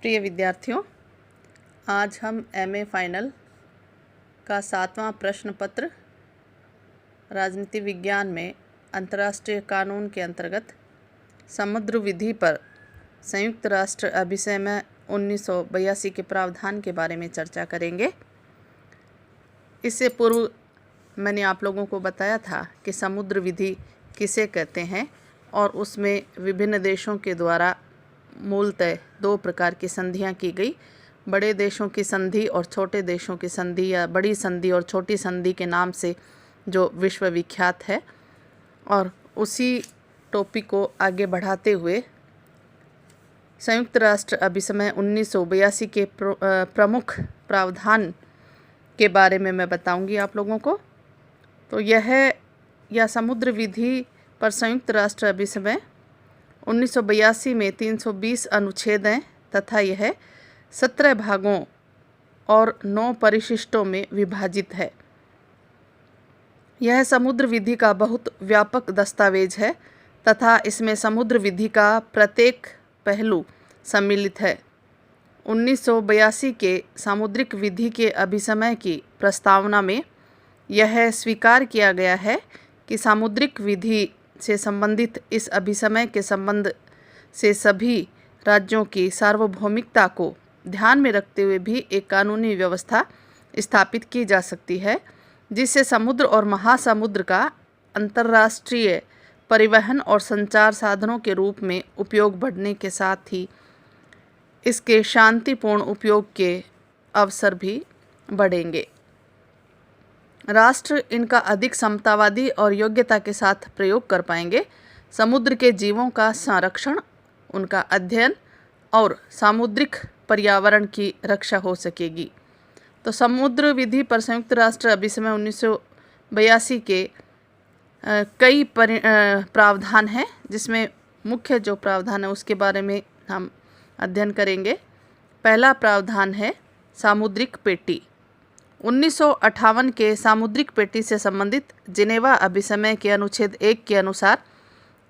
प्रिय विद्यार्थियों, आज हम एमए फाइनल का 7वां प्रश्न पत्र राजनीति विज्ञान में अंतर्राष्ट्रीय कानून के अंतर्गत समुद्र विधि पर संयुक्त राष्ट्र अभिसमय 1982 के प्रावधान के बारे में चर्चा करेंगे। इससे पूर्व मैंने आप लोगों को बताया था कि समुद्र विधि किसे कहते हैं और उसमें विभिन्न देशों के द्वारा मूलतः 2 प्रकार की संधियां की गई। बड़े देशों की संधि और छोटे देशों की संधि, या बड़ी संधि और छोटी संधि के नाम से जो विश्व विख्यात है। और उसी टॉपिक को आगे बढ़ाते हुए संयुक्त राष्ट्र अभिसमय 1982 के प्रमुख प्रावधान के बारे में मैं बताऊंगी आप लोगों को। तो यह समुद्र विधि पर संयुक्त राष्ट्र अभिसमय 1982 में 320 अनुच्छेद हैं तथा यह 17 भागों और 9 परिशिष्टों में विभाजित है। यह समुद्र विधि का बहुत व्यापक दस्तावेज है तथा इसमें समुद्र विधि का प्रत्येक पहलू सम्मिलित है। 1982 के सामुद्रिक विधि के अभिसमय की प्रस्तावना में यह स्वीकार किया गया है कि सामुद्रिक विधि से संबंधित इस अभिसमय के संबंध से सभी राज्यों की सार्वभौमिकता को ध्यान में रखते हुए भी एक कानूनी व्यवस्था स्थापित की जा सकती है, जिससे समुद्र और महासमुद्र का अंतर्राष्ट्रीय परिवहन और संचार साधनों के रूप में उपयोग बढ़ने के साथ ही इसके शांतिपूर्ण उपयोग के अवसर भी बढ़ेंगे। राष्ट्र इनका अधिक समतावादी और योग्यता के साथ प्रयोग कर पाएंगे। समुद्र के जीवों का संरक्षण, उनका अध्ययन और सामुद्रिक पर्यावरण की रक्षा हो सकेगी। तो समुद्र विधि पर संयुक्त राष्ट्र अभिसमय 1982 के कई प्रावधान हैं, जिसमें मुख्य जो प्रावधान है उसके बारे में हम अध्ययन करेंगे। पहला प्रावधान है सामुद्रिक पेटी। 1958 के सामुद्रिक पेटी से संबंधित जिनेवा अभिसमय के अनुच्छेद 1 के अनुसार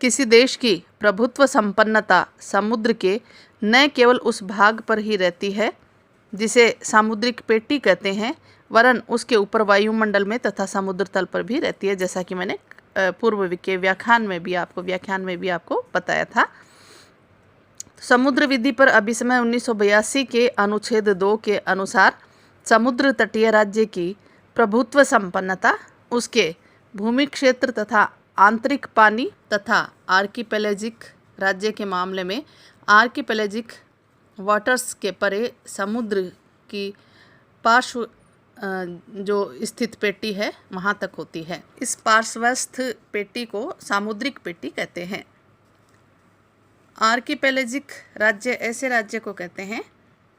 किसी देश की प्रभुत्व संपन्नता समुद्र के न केवल उस भाग पर ही रहती है जिसे सामुद्रिक पेटी कहते हैं, वरन उसके ऊपर वायुमंडल में तथा समुद्र तल पर भी रहती है, जैसा कि मैंने पूर्व के व्याख्यान में भी आपको बताया था। समुद्र विधि पर अभिसमय 1982 के अनुच्छेद 2 के अनुसार समुद्र तटीय राज्य की प्रभुत्व संपन्नता उसके भूमि क्षेत्र तथा आंतरिक पानी तथा आर्किपेलेजिक राज्य के मामले में आर्किपेलेजिक वाटर्स के परे समुद्र की पार्श्व जो स्थित पेटी है वहाँ तक होती है। इस पार्श्वस्थ पेटी को सामुद्रिक पेटी कहते हैं। आर्किपेलेजिक राज्य ऐसे राज्य को कहते हैं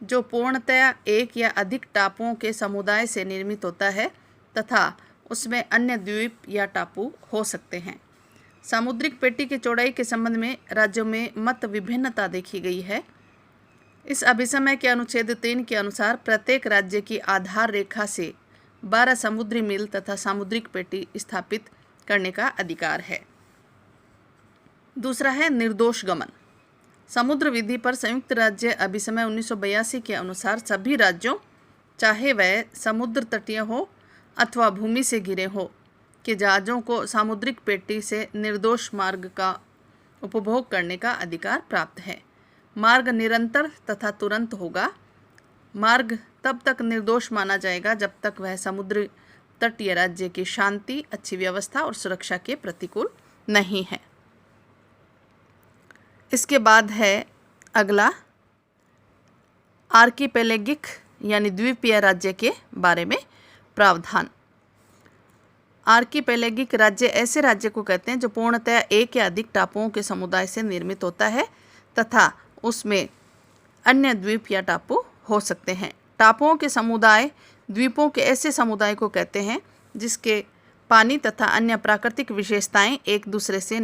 जो पूर्णतया एक या अधिक टापुओं के समुदाय से निर्मित होता है तथा उसमें अन्य द्वीप या टापू हो सकते हैं। सामुद्रिक पेटी की चौड़ाई के संबंध में राज्यों में मत विभिन्नता देखी गई है। इस अभिसमय के अनुच्छेद 3 के अनुसार प्रत्येक राज्य की आधार रेखा से 12 समुद्री मील तथा सामुद्रिक पेटी स्थापित करने का अधिकार है। दूसरा है निर्दोष गमन। समुद्र विधि पर संयुक्त राज्य अभिसमय 1982 के अनुसार सभी राज्यों, चाहे वह समुद्र तटीय हो अथवा भूमि से घिरे हो, के जहाज़ों को सामुद्रिक पेटी से निर्दोष मार्ग का उपभोग करने का अधिकार प्राप्त है। मार्ग निरंतर तथा तुरंत होगा। मार्ग तब तक निर्दोष माना जाएगा जब तक वह समुद्र तटीय राज्य की शांति, अच्छी व्यवस्था और सुरक्षा के प्रतिकूल नहीं है। इसके बाद है अगला आर्किपेलेगिक यानी द्वीपीय राज्य के बारे में प्रावधान। आर्किपेलेगिक राज्य ऐसे राज्य को कहते हैं जो पूर्णतया एक या अधिक टापुओं के समुदाय से निर्मित होता है तथा उसमें अन्य द्वीप या टापू हो सकते हैं। टापुओं के समुदाय द्वीपों के ऐसे समुदाय को कहते हैं जिसके पानी तथा अन्य प्राकृतिक विशेषताएं एक दूसरे से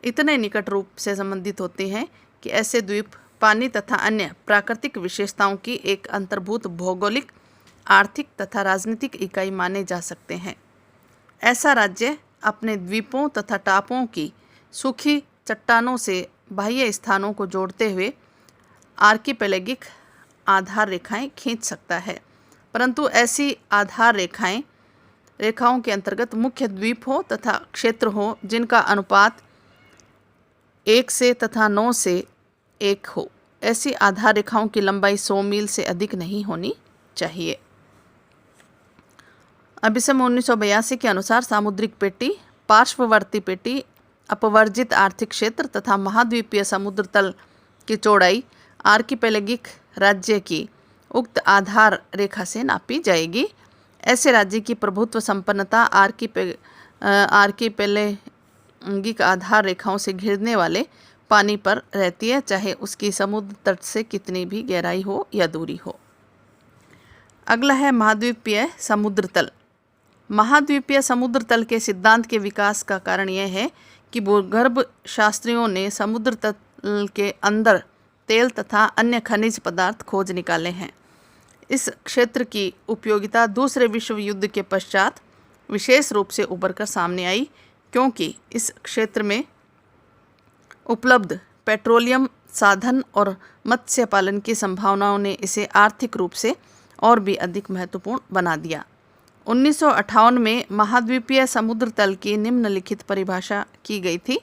इतने निकट रूप से संबंधित होते हैं कि ऐसे द्वीप पानी तथा अन्य प्राकृतिक विशेषताओं की एक अंतर्भूत भौगोलिक, आर्थिक तथा राजनीतिक इकाई माने जा सकते हैं। ऐसा राज्य अपने द्वीपों तथा टापुओं की सूखी चट्टानों से बाह्य स्थानों को जोड़ते हुए आर्किपेलेगिक आधार रेखाएं खींच सकता है, परंतु ऐसी आधार रेखाओं के अंतर्गत मुख्य द्वीप हो तथा क्षेत्र हो जिनका अनुपात 1 से तथा 9 से 1 हो। ऐसी आधार रेखाओं की लंबाई 100 मील से अधिक नहीं होनी चाहिए। अभिसमय 1982 के अनुसार सामुद्रिक पेटी, पार्श्ववर्ती पेटी, अपवर्जित आर्थिक क्षेत्र तथा महाद्वीपीय समुद्र तल की चौड़ाई आर्किपेलेगिक राज्य की उक्त आधार रेखा से नापी जाएगी। ऐसे राज्य की प्रभुत्व संपन्नता आर्किपेलेगिक आधार रेखाओं से घिरने वाले पानी पर रहती है, चाहे उसकी समुद्र तट से कितनी भी गहराई हो या दूरी हो। अगला है महाद्वीपीय समुद्र तल। महाद्वीपीय समुद्र तल के सिद्धांत के विकास का कारण यह है कि भूगर्भ शास्त्रियों ने समुद्र तल के अंदर तेल तथा अन्य खनिज पदार्थ खोज निकाले हैं। इस क्षेत्र की उपयोगिता दूसरे विश्व युद्ध के पश्चात विशेष रूप से उभर कर सामने आई, क्योंकि इस क्षेत्र में उपलब्ध पेट्रोलियम साधन और मत्स्य पालन की संभावनाओं ने इसे आर्थिक रूप से और भी अधिक महत्वपूर्ण बना दिया। 1958 में महाद्वीपीय समुद्र तल की निम्नलिखित परिभाषा की गई थी।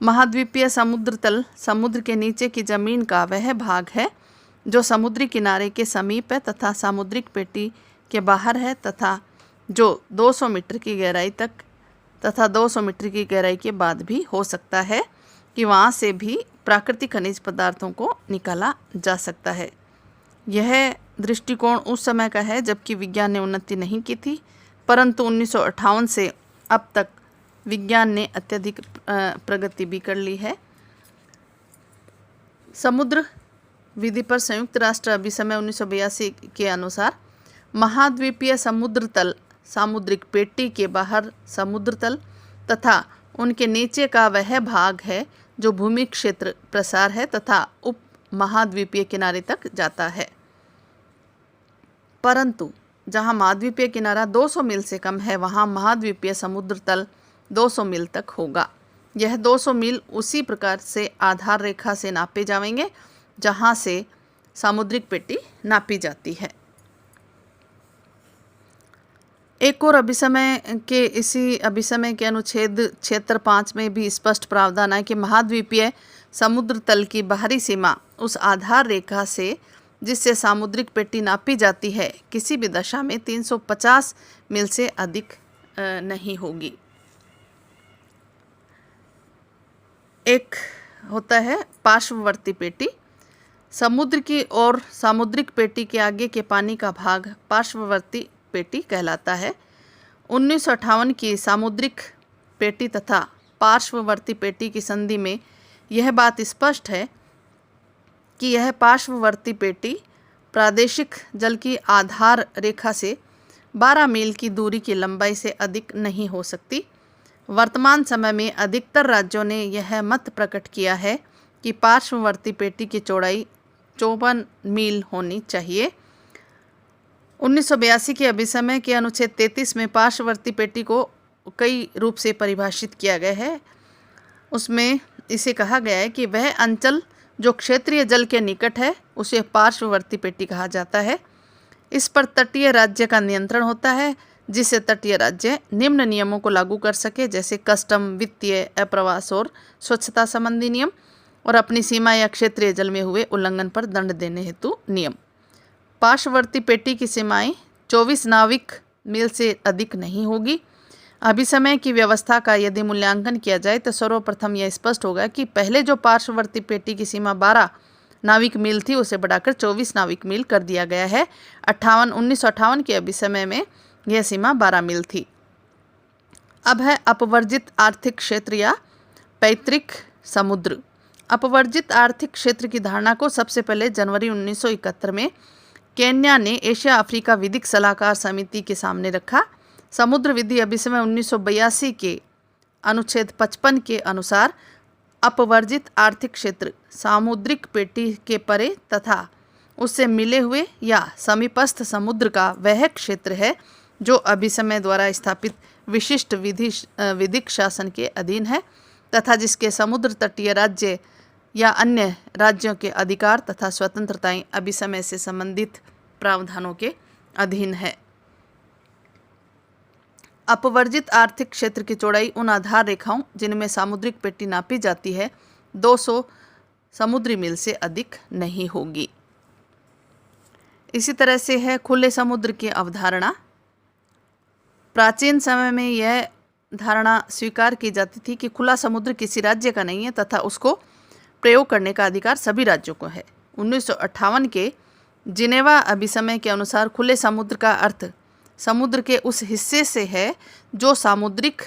महाद्वीपीय समुद्र तल समुद्र के नीचे की जमीन का वह भाग है जो समुद्री किनारे के समीप है तथा सामुद्रिक पेटी के बाहर है तथा जो 200 मीटर की गहराई तक तथा 200 मीटर की गहराई के बाद भी हो सकता है कि वहाँ से भी प्राकृतिक खनिज पदार्थों को निकाला जा सकता है। यह दृष्टिकोण उस समय का है जबकि विज्ञान ने उन्नति नहीं की थी, परंतु 1958 से अब तक विज्ञान ने अत्यधिक प्रगति भी कर ली है। समुद्र विधि पर संयुक्त राष्ट्र अभिसमय 1982 के अनुसार महाद्वीपीय समुद्र तल सामुद्रिक पेटी के बाहर समुद्र तल तथा उनके नीचे का वह भाग है जो भूमि क्षेत्र प्रसार है तथा उप महाद्वीपीय किनारे तक जाता है। परंतु जहां महाद्वीपीय किनारा 200 मील से कम है वहां महाद्वीपीय समुद्र तल 200 मील तक होगा। यह 200 मील उसी प्रकार से आधार रेखा से नापे जाएंगे जहां से सामुद्रिक पेटी नापी जाती है। एक और इसी अभिसमय के अनुच्छेद क्षेत्र 5 में भी स्पष्ट प्रावधान है कि महाद्वीपीय समुद्र तल की बाहरी सीमा उस आधार रेखा से जिससे सामुद्रिक पेटी नापी जाती है किसी भी दशा में 350 मील से अधिक नहीं होगी। एक होता है पार्श्ववर्ती पेटी। समुद्र की और सामुद्रिक पेटी के आगे के पानी का भाग पार्श्ववर्ती पेटी कहलाता है। 1958 की सामुद्रिक पेटी तथा पार्श्ववर्ती पेटी की संधि में यह बात स्पष्ट है कि यह पार्श्ववर्ती पेटी प्रादेशिक जल की आधार रेखा से 12 मील की दूरी की लंबाई से अधिक नहीं हो सकती। वर्तमान समय में अधिकतर राज्यों ने यह मत प्रकट किया है कि पार्श्ववर्ती पेटी की चौड़ाई 54 मील होनी चाहिए। 1982 के अभिसमय के अनुच्छेद 33 में पार्श्ववर्ती पेटी को कई रूप से परिभाषित किया गया है। उसमें इसे कहा गया है कि वह अंचल जो क्षेत्रीय जल के निकट है उसे पार्श्ववर्ती पेटी कहा जाता है। इस पर तटीय राज्य का नियंत्रण होता है जिससे तटीय राज्य निम्न नियमों को लागू कर सके, जैसे कस्टम, वित्तीय, अप्रवास और स्वच्छता संबंधी नियम और अपनी सीमा या क्षेत्रीय जल में हुए उल्लंघन पर दंड देने हेतु नियम। पार्श्ववर्ती पेटी की सीमाएं 24 नाविक मील से अधिक नहीं होगी। अभिसमय की व्यवस्था का यदि मूल्यांकन किया जाए तो सर्वप्रथम यह स्पष्ट होगा कि पहले जो पार्श्ववर्ती पेटी की सीमा 12 नाविक मील थी उसे बढ़ाकर 24 नाविक मील कर दिया गया है। 1958 के अभिसमय में यह सीमा 12 मील थी। अब है अपवर्जित आर्थिक क्षेत्र या पैतृक समुद्र। अपवर्जित आर्थिक क्षेत्र की धारणा को सबसे पहले जनवरी 1971 में केन्या ने एशिया अफ्रीका विधिक सलाहकार समिति के सामने रखा। समुद्र विधि अभिसमय 1982 के अनुच्छेद 55 के अनुसार अपवर्जित आर्थिक क्षेत्र सामुद्रिक पेटी के परे तथा उससे मिले हुए या समीपस्थ समुद्र का वह क्षेत्र है जो अभिसमय द्वारा स्थापित विशिष्ट विधिक शासन के अधीन है तथा जिसके समुद्र तटीय राज्य या अन्य राज्यों के अधिकार तथा स्वतंत्रताएं अभिसमय से संबंधित प्रावधानों के अधीन है। अपवर्जित आर्थिक क्षेत्र की चौड़ाई उन आधार रेखाओं जिनमें सामुद्रिक पेटी नापी जाती है 200 समुद्री मील से अधिक नहीं होगी। इसी तरह से है खुले समुद्र की अवधारणा। प्राचीन समय में यह धारणा स्वीकार की जाती थी कि खुला समुद्र किसी राज्य का नहीं है तथा उसको प्रयोग करने का अधिकार सभी राज्यों को है। 1958 के जिनेवा अभिसमय के अनुसार खुले समुद्र का अर्थ समुद्र के उस हिस्से से है जो सामुद्रिक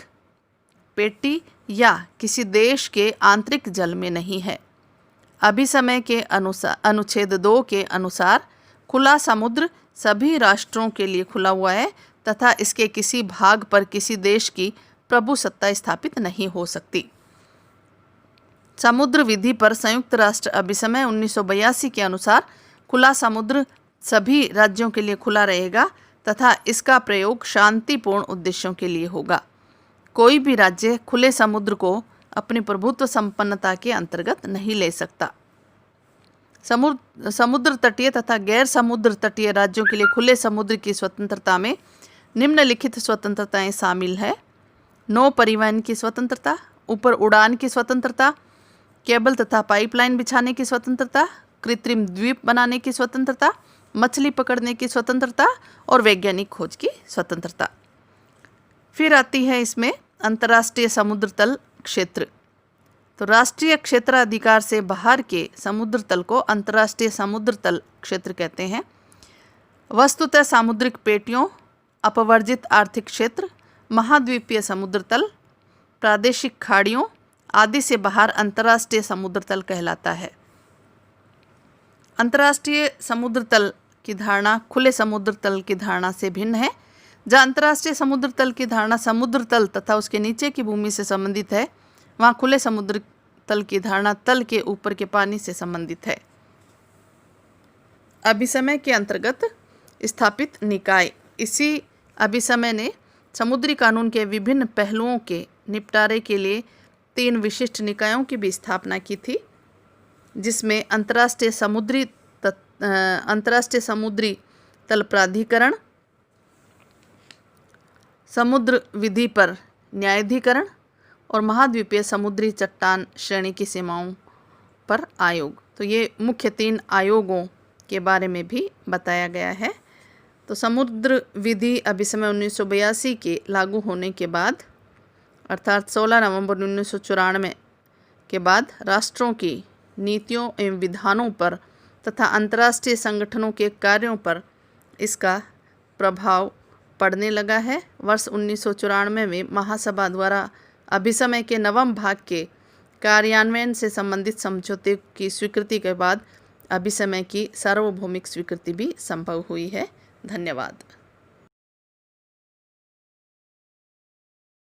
पेटी या किसी देश के आंतरिक जल में नहीं है। अभिसमय के अनुसार अनुच्छेद 2 के अनुसार खुला समुद्र सभी राष्ट्रों के लिए खुला हुआ है तथा इसके किसी भाग पर किसी देश की प्रभु सत्ता स्थापित नहीं हो सकती। समुद्र विधि पर संयुक्त राष्ट्र अभिसमय 1982 के अनुसार खुला समुद्र सभी राज्यों के लिए खुला रहेगा तथा इसका प्रयोग शांतिपूर्ण उद्देश्यों के लिए होगा। कोई भी राज्य खुले समुद्र को अपनी प्रभुत्व संपन्नता के अंतर्गत नहीं ले सकता। समुद्र तटीय तथा गैर समुद्र तटीय राज्यों के लिए खुले समुद्र की स्वतंत्रता में निम्नलिखित स्वतंत्रताएं शामिल है। नौ परिवहन की स्वतंत्रता, ऊपर उड़ान की स्वतंत्रता, केबल तथा पाइपलाइन बिछाने की स्वतंत्रता, कृत्रिम द्वीप बनाने की स्वतंत्रता, मछली पकड़ने की स्वतंत्रता और वैज्ञानिक खोज की स्वतंत्रता। फिर आती है इसमें अंतर्राष्ट्रीय समुद्र तल क्षेत्र। तो राष्ट्रीय क्षेत्राधिकार से बाहर के समुद्र तल को अंतर्राष्ट्रीय समुद्र तल क्षेत्र कहते हैं। वस्तुतः सामुद्रिक पेटियों, अपवर्जित आर्थिक क्षेत्र, महाद्वीपीय समुद्र तल, प्रादेशिक खाड़ियों आदि से बाहर अंतर्राष्ट्रीय समुद्र तल कहलाता है। अंतर्राष्ट्रीय समुद्र तल की धारणा खुले समुद्र तल की धारणा से भिन्न है। जहाँ अंतर्राष्ट्रीय समुद्र तल की धारणा समुद्र तल तथा उसके नीचे की भूमि से संबंधित है, वहाँ खुले समुद्र तल की धारणा तल के ऊपर के पानी से संबंधित है। अभिसमय के अंतर्गत स्थापित निकाय। इसी अभिसमय ने समुद्री कानून के विभिन्न पहलुओं के निपटारे के लिए 3 विशिष्ट निकायों की भी स्थापना की थी, जिसमें अंतर्राष्ट्रीय समुद्री तल प्राधिकरण, समुद्र विधि पर न्यायाधिकरण और महाद्वीपीय समुद्री चट्टान श्रेणी की सीमाओं पर आयोग। तो ये मुख्य 3 आयोगों के बारे में भी बताया गया है। तो समुद्र विधि अभिसमय 1982 के लागू होने के बाद अर्थात 16 नवंबर 1994 के बाद राष्ट्रों की नीतियों एवं विधानों पर तथा अंतर्राष्ट्रीय संगठनों के कार्यों पर इसका प्रभाव पड़ने लगा है। वर्ष 1994 में महासभा द्वारा अभिसमय के 9वें भाग के कार्यान्वयन से संबंधित समझौते की स्वीकृति के बाद अभिसमय की सार्वभौमिक स्वीकृति भी संभव हुई है। धन्यवाद।